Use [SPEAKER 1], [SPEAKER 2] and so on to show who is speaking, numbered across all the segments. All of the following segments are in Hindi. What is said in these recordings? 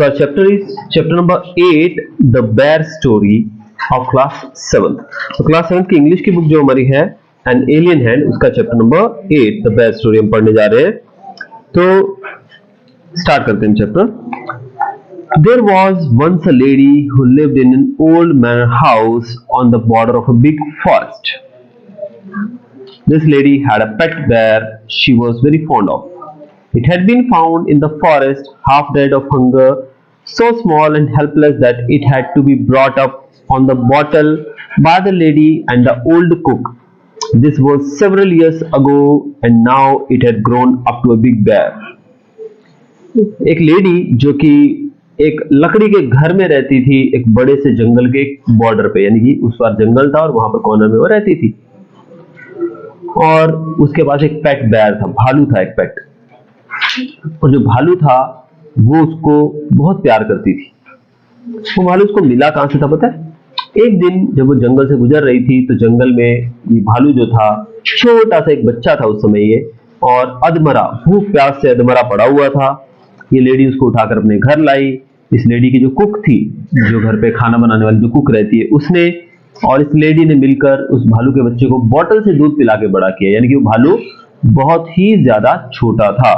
[SPEAKER 1] So our chapter is chapter number 8, The Bear Story of class 7th. तो class 7th की इंग्लिश की बुक जो हमारी है An Alien Hand, उसका chapter number 8 The Bear Story हम पढ़ने जा रहे हैं. तो स्टार्ट करते हैं chapter. There was once a lady who lived in an old manor house on the border of a big forest. This lady had a pet bear she was very fond of. It had been found in the forest, half dead of hunger, so small and helpless that it had to be brought up on the bottle by the lady and the old cook. This was several years ago, and now it had grown up to a big bear. एक लेडी जो कि एक लकड़ी के घर में रहती थी, एक बड़े से जंगल के बॉर्डर पे, यानी कि उस पार जंगल था और वहां पर कॉर्नर में वो रहती थी. और उसके पास एक पेट बेयर था, भालू था, एक पेट. और जो भालू था वो उसको बहुत प्यार करती थी. वो भालू उसको मिला कहां से था पता है? एक दिन जब वो जंगल से गुजर रही थी तो जंगल में ये भालू जो था, छोटा सा एक बच्चा था उस समय ये, और अधमरा, भूख प्यास से अधमरा पड़ा हुआ था. ये लेडी उसको उठाकर अपने घर लाई. इस लेडी की जो कुक थी, जो घर पे खाना बनाने वाली जो कुक रहती है, उसने और इस लेडी ने मिलकर उस भालू के बच्चे को बोतल से दूध पिला के बड़ा किया. यानी कि वो भालू बहुत ही ज्यादा छोटा था,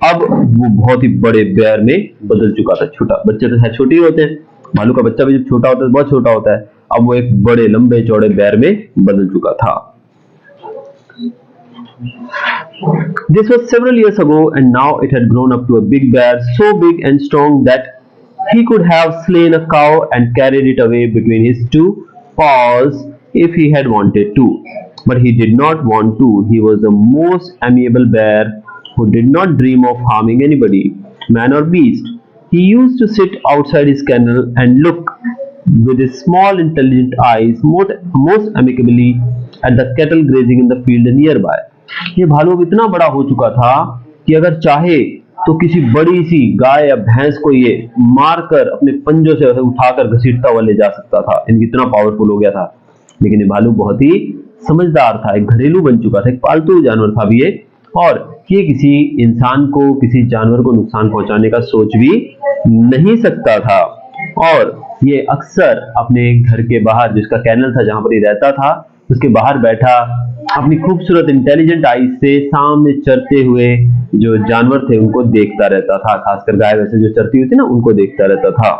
[SPEAKER 1] अब वो बहुत ही बड़े बेयर में बदल चुका था. छोटा बच्चे तो शायद छोटे ही होते हैं, भालू का बच्चा भी जब छोटा होता है बहुत छोटा होता है. अब वो एक बड़े लंबे चौड़े बेयर में बदल चुका था. This was several years ago, and now it had grown up to a big bear, so big and strong that he could have slain a cow and carried it away between his two paws if he had wanted to. But he did not want to. He was the most amiable bear who did not dream of harming anybody, man or beast. He used to sit outside his kennel and look with his small intelligent eyes most amicably at the cattle grazing in the field nearby. ये भालू अब इतना बड़ा हो चुका था कि अगर चाहे तो किसी बड़ी सी गाय या भैंस को ये मारकर अपने पंजों से उठाकर घसीटता हुआ ले जा सकता था. इनकी इतना पावरफुल हो गया था. लेकिन ये भालू बहुत ही समझदार था, एक घरेलू बन चुका था, एक पालतू जानवर था भी ये, और ये किसी इंसान को, किसी जानवर को नुकसान पहुंचाने का सोच भी नहीं सकता था. और ये अक्सर अपने घर के बाहर, जिसका कैनल था जहां पर ये रहता था, उसके बाहर बैठा अपनी खूबसूरत इंटेलिजेंट आईज से सामने चरते हुए जो जानवर थे उनको देखता रहता था. खासकर गाय वैसे जो चरती हुई थी ना, उनको देखता रहता था.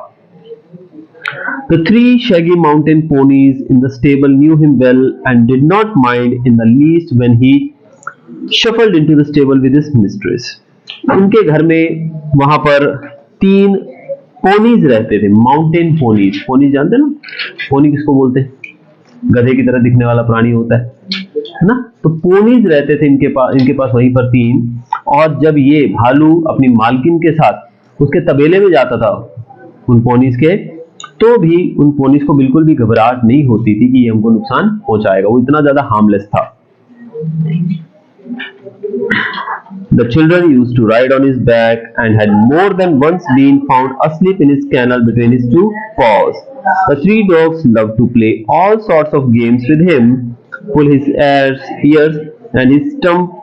[SPEAKER 1] The three shaggy mountain ponies in the stable knew him well and did not mind in the least when he shuffled into the stable with his mistress. उनके घर में वहां पर 3 पोनीज रहते थे, माउंटेन पोनीज. पोनीज जानते ना, पोनी किसको बोलते हैं? गधे की तरह दिखने वाला प्राणी होता है ना. तो पोनीज रहते थे इनके पास वहीं पर 3. और जब ये भालू अपनी मालकिन के साथ उसके तबेले में जाता था उन पोनीज के, तो भी उन पोनीज को बिल्कुल भी घबराहट नहीं होती थी कि ये हमको नुकसान पहुंचाएगा. वो इतना ज्यादा हार्मलेस था. The children used to ride on his back and had more than once been found asleep in his kennel between his 2 paws. The 3 dogs loved to play all sorts of games with him, pull his ears and his stump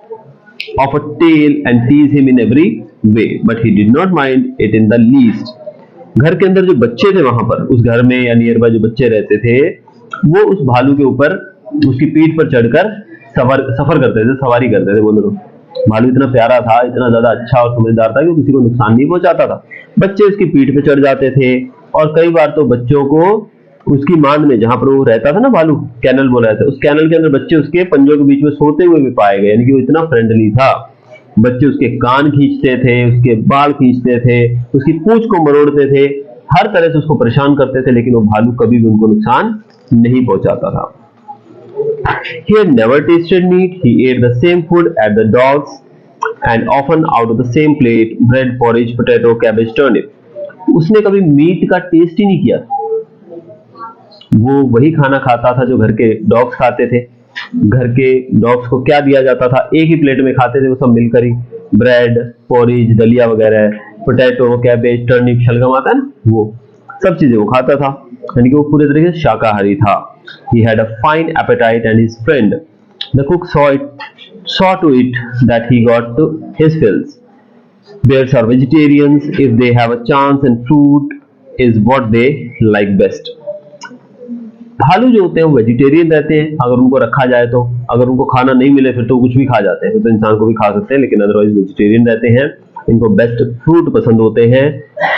[SPEAKER 1] of a tail and tease him in every way, but he did not mind it in the least. घर के अंदर जो बच्चे थे वहां पर, उस घर में या नियर बाय जो बच्चे रहते थे, वो उस भालू के ऊपर, उसकी पीठ पर चढ़कर सफर करते थे, सवारी करते थे. बोलो तो भालू इतना प्यारा था, इतना ज्यादा अच्छा और समझदार था कि वो किसी को नुकसान नहीं पहुंचाता था. बच्चे उसकी पीठ पे चढ़ जाते थे, और कई बार तो बच्चों को उसकी मांद में, जहां पर वो रहता था ना भालू, कैनल बोला जाता है, उस कैनल के अंदर बच्चे उसके पंजों के बीच में सोते हुए भी पाए गए. यानी कि वो इतना फ्रेंडली था. बच्चे उसके कान खींचते थे, उसके बाल खींचते थे, उसकी पूंछ को मरोड़ते थे, हर तरह से उसको परेशान करते थे, लेकिन वो भालू कभी भी उनको नुकसान नहीं पहुंचाता था. He had never tasted meat. He ate the same food as the dogs and often out of the same plate, bread, porridge, potato, cabbage, turnip. उसने कभी मीट का टेस्ट ही नहीं किया. वो वही खाना खाता था जो घर के डॉग्स खाते थे. घर के डॉग्स को क्या दिया जाता था, एक ही प्लेट में खाते थे वो सब मिलकर ही. ब्रेड, पोरिज, दलिया वगैरह, पोटैटो, कैबेज, टर्निप, शलगम आता है ना, वो सब चीजें वो खाता था. यानी कि वो पूरे तरीके से शाकाहारी था. He had a fine appetite and his friend, the cook, saw to it that he got to his fills. Bears are vegetarians if they have a chance, and fruit is what they like best. भालू जो होते हैं वो वेजिटेरियन रहते हैं अगर उनको रखा जाए तो, अगर उनको खाना नहीं मिले फिर तो कुछ भी खा जाते हैं, फिर तो इंसान को भी खा सकते हैं, लेकिन अदरवाइज वेजिटेरियन रहते हैं। इनको बेस्ट फ्रूट पसंद होते हैं।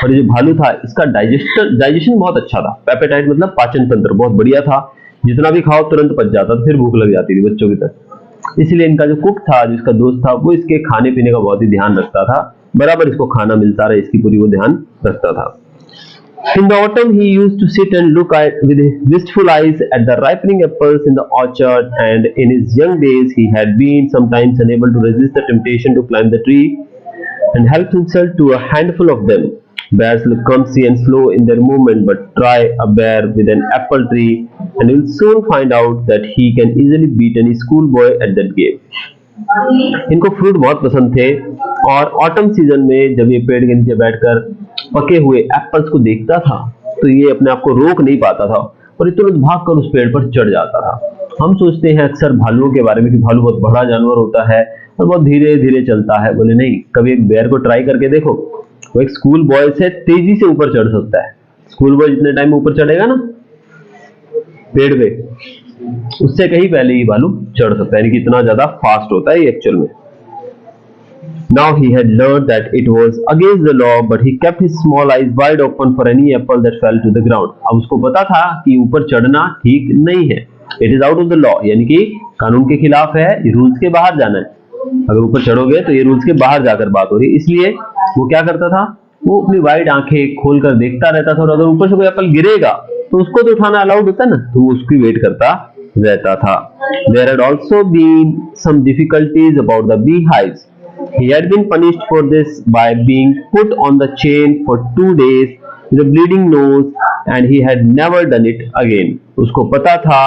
[SPEAKER 1] और ये जो भालू था इसका डाइजेशन बहुत अच्छा था। एपेटाइट मतलब पाचन तंत्र बहुत बढ़िया था, जितना भी खाओ तुरंत पच जाता था, फिर भूख लग जाती थी बच्चों की तरह। इसलिए इनका जो कुक था, जिसका दोस्त था, वो इसके खाने पीने का बहुत ही ध्यान रखता था, बराबर इसको खाना मिलता रहे इसकी पूरी वो ध्यान रखता था। In the autumn, he used to sit and look with wistful eyes at the ripening apples in the orchard, and in his young days, he had been sometimes unable to resist the temptation to climb the tree and help himself to a handful of them. Bears look clumsy and slow in their movement, but try a bear with an apple tree, and you'll soon find out that he can easily beat any schoolboy at that game. इनको फ्रूट बहुत पसंद थे, और ऑटम सीजन में जब ये पेड़ के नीचे बैठकर पके हुए एप्पल्स को देखता था तो ये अपने आप को रोक नहीं पाता था और तुरंत भागकर उस पेड़ पर चढ़ जाता था। हम सोचते हैं अक्सर भालुओं के बारे में कि भालू बहुत बड़ा जानवर होता है और बहुत धीरे धीरे चलता है। बोले नहीं, कभी एक बेयर को ट्राई करके देखो, वो एक स्कूल बॉय से तेजी से ऊपर चढ़ सकता है। स्कूल बॉय जितने टाइम ऊपर चढ़ेगा ना पेड़ पे, उससे कहीं पहले ही भालू चढ़ सकता है, यानी कि इतना ज्यादा फास्ट होता है एक्चुअल में। Now he had learned that it was against the law, but he kept his small eyes wide open for any apple that fell to the ground. अब उसको पता था कि ऊपर चढ़ना ठीक नहीं है, it is out of the law, यानी कि कानून के खिलाफ है, ये रूल्स के बाहर जाना है। अगर ऊपर चढ़ोगे तो ये रूल्स के बाहर जाकर बात हो रही है। इसलिए वो क्या करता था, वो अपनी वाइड आंखें खोलकर देखता रहता था, और अगर ऊपर से कोई एप्पल गिरेगा तो उसको तो उठाना अलाउड होता ना, तो वो उसकी वेट करता रहता था। There had also been some difficulties about the beehives. He had been punished for this by being put on the chain for 2 days with a bleeding nose, and he had never done it again. उसको पता था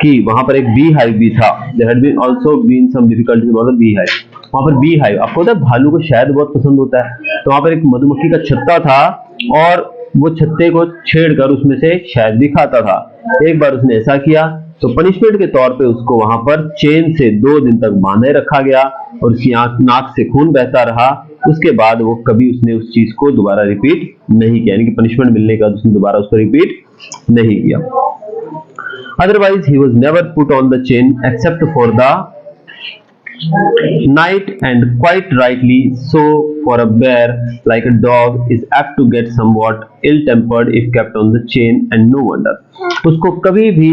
[SPEAKER 1] कि वहां पर एक बी हाइव भी था। There had been also been some difficulties about the beehive. वहां पर बी हाइव, आपको पता है भालू को शहद बहुत पसंद होता है, तो वहां पर एक मधुमक्खी का छत्ता था और वो छत्ते को छेड़कर उसमें से शहद भी खाता था। एक बार उसने ऐसा किया तो पनिशमेंट के तौर पे उसको वहां पर चेन से 2 दिन तक बांधे रखा गया और उसकी नाक से खून बहता रहा। उसके बाद वो कभी उसने उस चीज को दोबारा रिपीट नहीं किया, यानी कि पनिशमेंट मिलने के बाद उसने दोबारा उसको रिपीट नहीं किया। Otherwise he was never put on the chain except for the night, and quite rightly so, for a bear like a dog is apt to get somewhat ill-tempered if kept on the chain, and no wonder। उसको कभी भी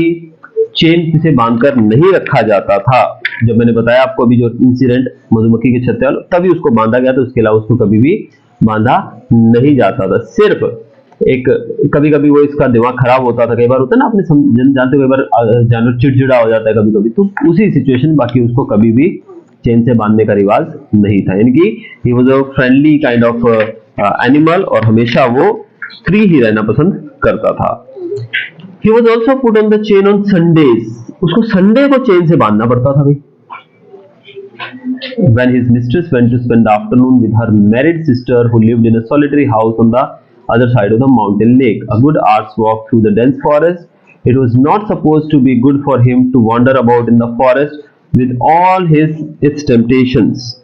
[SPEAKER 1] चेन से बांधकर नहीं रखा जाता था। जब मैंने बताया आपको अभी जो इंसिडेंट मधुमक्खी के छत्ते वाला, तभी उसको बांधा गया था, उसके अलावा उसको कभी भी बांधा नहीं जाता था। सिर्फ एक कभी कभी वो इसका दिमाग खराब होता था, कई बार होता है ना, आपने जानते हो कई बार जानवर चिड़चिड़ा हो जाता है कभी कभी, तो उसी सिचुएशन, बाकी उसको कभी भी चेन से बांधने का रिवाज नहीं था, यानी कि he was a friendly kind of animal, और हमेशा वो फ्री ही रहना पसंद करता था। He was also put on the chain on Sundays। उसको संडे को चेन से बांधना पड़ता था भाई। When his mistress went to spend the afternoon with her married sister who lived in a solitary house on the other side of the mountain lake, a good hour's walk through the dense forest, it was not supposed to be good for him to wander about in the forest with all its temptations.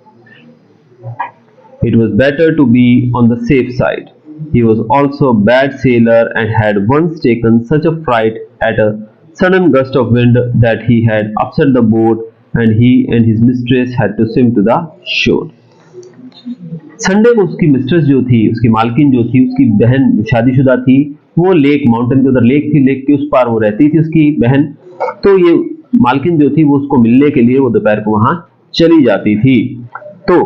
[SPEAKER 1] It was better to be on the safe side. He was also a bad sailor and had once taken such a fright at a sudden gust of wind that he had upset the boat, and he and his mistress had to swim to the shore। Sunday को उसकी मिस्ट्रेस जो थी, उसकी मालकिन जो थी, उसकी बहन जो शादीशुदा थी, वो लेक, माउंटेन के उधर लेक थी, लेक के उस पार वो रहती थी उसकी बहन। तो ये मालकिन जो थी वो उसको मिलने के लिए वो दोपहर को वहां चली जाती थी, तो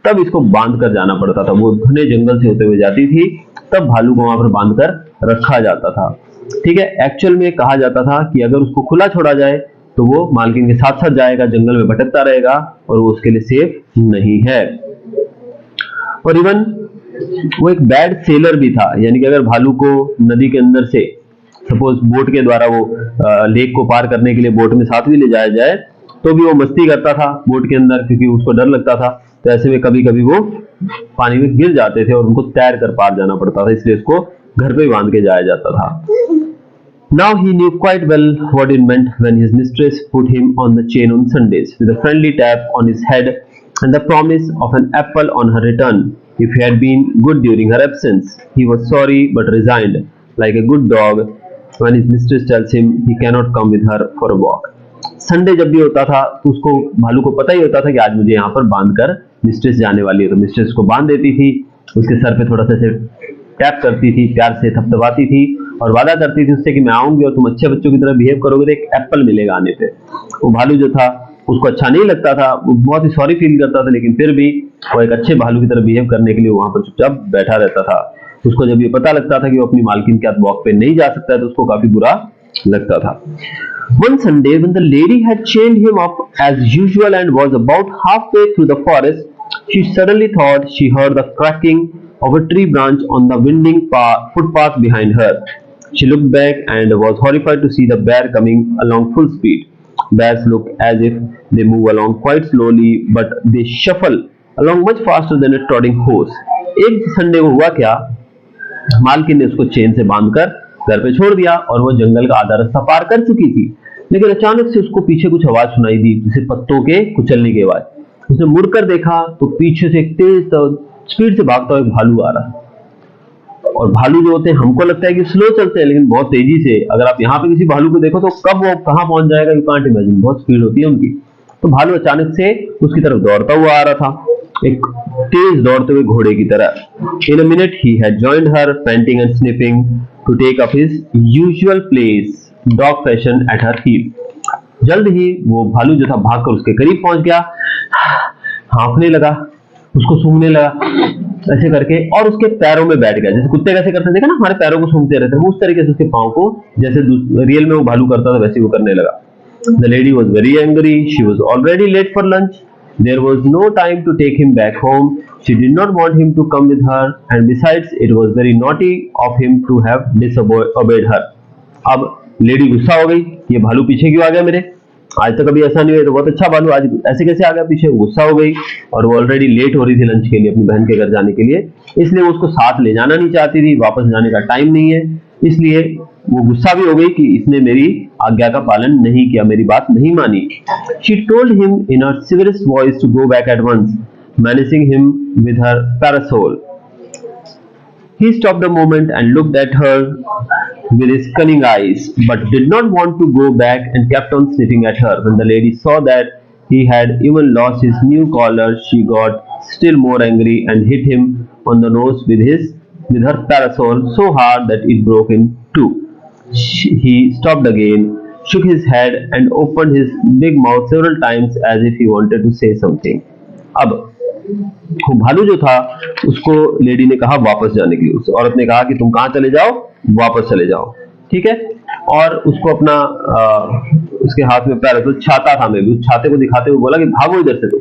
[SPEAKER 1] तब इसको बांध कर जाना पड़ता था। वो घने जंगल से होते हुए जाती थी, तब भालू को वहां पर बांध कर रखा जाता था। ठीक है, एक्चुअल में कहा जाता था कि अगर उसको खुला छोड़ा जाए तो वो मालकिन के साथ साथ जाएगा, जंगल में भटकता रहेगा और वो उसके लिए सेफ नहीं है। और इवन वो एक बैड सेलर भी था, यानी कि अगर भालू को नदी के अंदर से सपोज बोट के द्वारा वो लेक को पार करने के लिए बोट में साथ भी ले जाया जाए तो भी वो मस्ती करता था बोट के अंदर, क्योंकि उसको डर लगता था। तो ऐसे में कभी कभी वो पानी में गिर जाते थे और उनको तैर कर पार जाना पड़ता था, इसलिए उसको घर पे ही बांध के जाया जाता था। Now he knew quite well what it meant when his mistress put him on the chain on Sundays with a friendly tap on his head and the promise of an apple on her return. if he had been good during her absence. He was sorry but resigned, like a good dog when his mistress tells him he cannot come with her for a walk. Sunday जब भी होता था तो उसको भालू को पता ही होता था कि आज मुझे यहाँ पर बांध कर मिस्ट्रेस जाने वाली है, तो मिस्ट्रेस को बांध देती थी, उसके सर पे थोड़ा सा से टैप करती थी, प्यार से थपथपाती थी और वादा करती थी उससे कि मैं आऊंगी और तुम अच्छे बच्चों की तरह बिहेव करोगे तो एक एप्पल मिलेगा आने पे। वो भालू जो था उसको अच्छा नहीं लगता था, वो बहुत ही सॉरी फील करता था, लेकिन फिर भी वो एक अच्छे भालू की तरह बिहेव करने के लिए वहां पर चुपचाप बैठा रहता था। उसको जब ये पता लगता था कि वो अपनी मालकिन के साथ वॉक पे नहीं जा सकता है तो उसको काफी बुरा लगता था। One Sunday, when the lady had chained him up as usual and was about halfway through the forest, she suddenly thought she heard the cracking of a tree branch on the winding footpath behind her. She looked back and was horrified to see the bear coming along full speed. Bears look as if they move along quite slowly, but they shuffle along much faster than a trotting horse. एक संडे को हुआ क्या, मालकिन ने उसको चेन से बांधकर घर पे छोड़ दिया और वो जंगल का आधा रास्ता पार कर चुकी थी, लेकिन अचानक से उसको पीछे कुछ आवाज सुनाई दी, जैसे पत्तों के कुचलने की आवाज। उसने मुड़कर देखा तो पीछे से एक तेज स्पीड से भागता हुआ एक भालू आ रहा। और भालू जो होते हैं हमको लगता है कि स्लो चलते हैं, लेकिन बहुत तेजी से, अगर आप यहाँ पे किसी भालू को देखो तो कब वो कहाँ पहुंच जाएगा यू कांट इमेजिन, बहुत स्पीड होती है उनकी। तो भालू अचानक से उसकी तरफ दौड़ता हुआ आ रहा था, एक तेज दौड़ते हुए घोड़े की तरह। In a minute he had joined her, panting and sniffing, to take up his usual place, dog fashion, at her heel. जल्द ही वो भालू जो था भागकर उसके करीब पहुंच गया, हाँफने लगा, उसको सूंघने लगा ऐसे करके, और उसके पैरों में बैठ गया, जैसे कुत्ते कैसे करते देखा ना, हमारे पैरों को सूंघते रहते हैं, वो उस तरीके से उसके पाँव को जैसे रियल में वो भालू करता था वैसे वो करने लगा। The lady was very angry. She was already late for lunch. There was no time to take him back home. She did not want him to come with her, and besides, it was very naughty of him to have disobeyed her. अब लेडी गुस्सा हो गई, ये भालू पीछे क्यों आ गया मेरे, आज तक कभी ऐसा नहीं हुआ, तो बहुत अच्छा भालू आज ऐसे कैसे आ गया पीछे। गुस्सा हो गई और वो ऑलरेडी लेट हो रही थी लंच के लिए अपनी बहन के घर जाने के लिए, इसलिए वो उसको साथ ले जाना नहीं चाहती थी, वापस जाने का टाइम नहीं है, इसलिए वो गुस्सा भी हो गई कि इसने मेरी आज्ञा का पालन नहीं किया, मेरी बात नहीं मानी। She told him in her severest voice to go back at once, menacing him with her parasol. He stopped a moment and looked at her with his cunning eyes, but did not want to go back and kept on sniffing at her. When the lady saw that he had even lost his new collar, she got still more angry and hit him on the nose with her parasol so hard that it broke in two. He stopped again, shook his head and opened his big mouth several times as if he wanted to say something. अब वो भालू जो था उसको लेडी ने कहा वापस जाने के लिए, उस औरत ने कहा कि तुम कहाँ चले जाओ, वापस चले जाओ, ठीक है, और उसको अपना उसके हाथ में पैरासोल छाता था, मैं भी उस छाते को दिखाते हुए बोला कि भागो इधर से, तो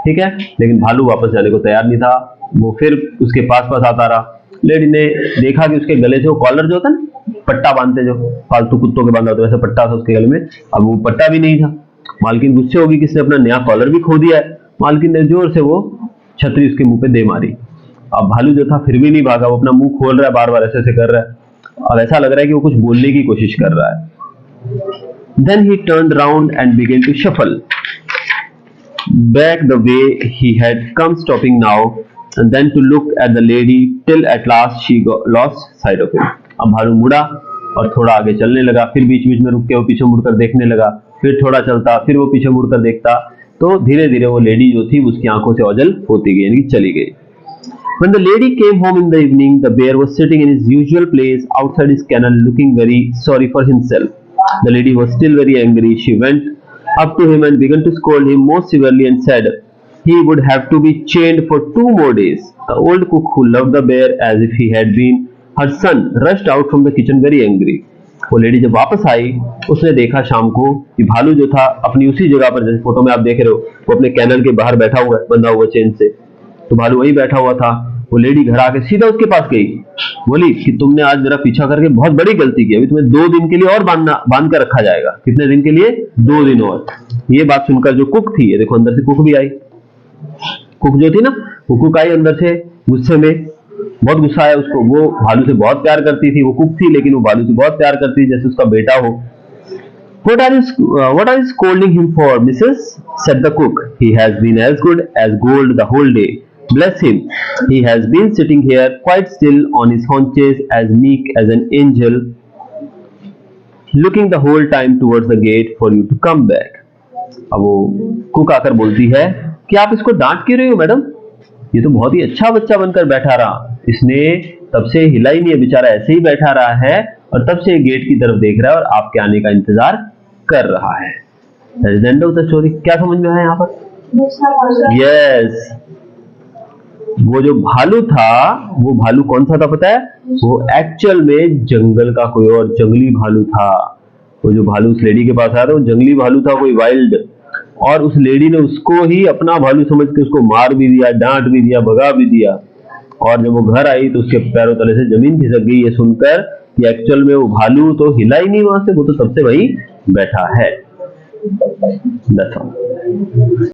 [SPEAKER 1] ठीक है, लेकिन भालू वापस जाने को तैयार नहीं था, वो फिर उसके पास पास आता रहा। लेडी ने देखा कि उसके गले से वो कॉलर जो होता है ना, पट्टा बांधते जो फालतू कुत्तों के बांधा होता है, वैसे पट्टा था उसके गले में, अब वो पट्टा भी नहीं था। मालकिन गुस्से होगी कि इसने अपना नया कॉलर भी खो दिया है। मालकिन ने जोर से वो छतरी उसके मुंह पे दे मारी। अब भालू जो था फिर भी नहीं भागा, वो अपना मुंह खोल रहा है, बार बार ऐसे ऐसे कर रहा है, अब ऐसा लग रहा है कि वो कुछ बोलने की कोशिश कर रहा है। Then he turned round and began to shuffle back the way he had come, stopping now and then to look at the lady till at last she lost sight of him. अब भालू मुड़ा और थोड़ा आगे चलने लगा, फिर बीच बीच में रुक के वो पीछे मुड़कर देखने लगा, फिर थोड़ा चलता, फिर वो पीछे मुड़कर देखता, तो धीरे धीरे वो लेडी जो थी उसकी आंखों से ओझल होती गई, यानी चली गई। When the lady came home in the evening, the bear was sitting in his usual place outside his kennel, looking very sorry for himself. The lady was still very angry. She went up to him and began to scold him most severely and said he would have to be chained for 2 more days. The old cook, who loved the bear as if he had been her son, rushed out from the kitchen very angry. वो लेडी जब वापस आई, उसने देखा शाम को कि भालू जो था अपनी उसी जगह पर, जैसे फोटो में आप देख रहे हो, वो अपने कैनल के बाहर बैठा हुआ है, बंधा हुआ चेन से, तो भालू वही बैठा हुआ था। वो लेडी घर आके सीधा उसके पास गई, बोली कि तुमने आज मेरा पीछा करके बहुत बड़ी गलती की, अभी तुम्हें 2 दिन के लिए और बांध कर रखा जाएगा। कितने दिन के लिए? 2 दिन और। ये बात सुनकर जो कुक थी, ये देखो अंदर से कुक भी आई, कुक जो थी ना, वो कुक आई अंदर से गुस्से में, बहुत गुस्सा आया उसको, वो भालू से बहुत प्यार करती थी, वो कुक थी लेकिन वो भालू से बहुत प्यार करती थी जैसे उसका बेटा हो। What are you scolding him for, Mrs? said the cook. He has been as good as gold the whole day. Bless him. He has been sitting here quite still on his haunches, as meek as an angel, looking the whole time towards the gate for you to come back. अब वो कुक आकर बोलती है कि आप इसको डांट क्यों रहे हो मैडम? ये तो बहुत ही अच्छा बच्चा बनकर बैठा रहा, इसने तब से हिला ही नहीं है, बेचारा ऐसे ही बैठा रहा है और तब से गेट की तरफ देख रहा है और आपके आने का इंतजार कर रहा है। That is the end of the story. क्या समझ में आया यहाँ पर? Yes. वो जो भालू था, वो भालू कौन सा था पता है? वो एक्चुअल में जंगल का कोई और जंगली भालू था। वो जो भालू उस लेडी के पास आया था, वो जंगली भालू था, कोई वाइल्ड, और उस लेडी ने उसको ही अपना भालू समझ के उसको मार भी दिया, डांट भी दिया, भगा भी दिया। और जब वो घर आई तो उसके पैरों तले से जमीन खिसक गई, ये सुनकर कि एक्चुअल में वो भालू तो हिला ही नहीं वहां से, वो तो तब से वहीं बैठा है। That's all.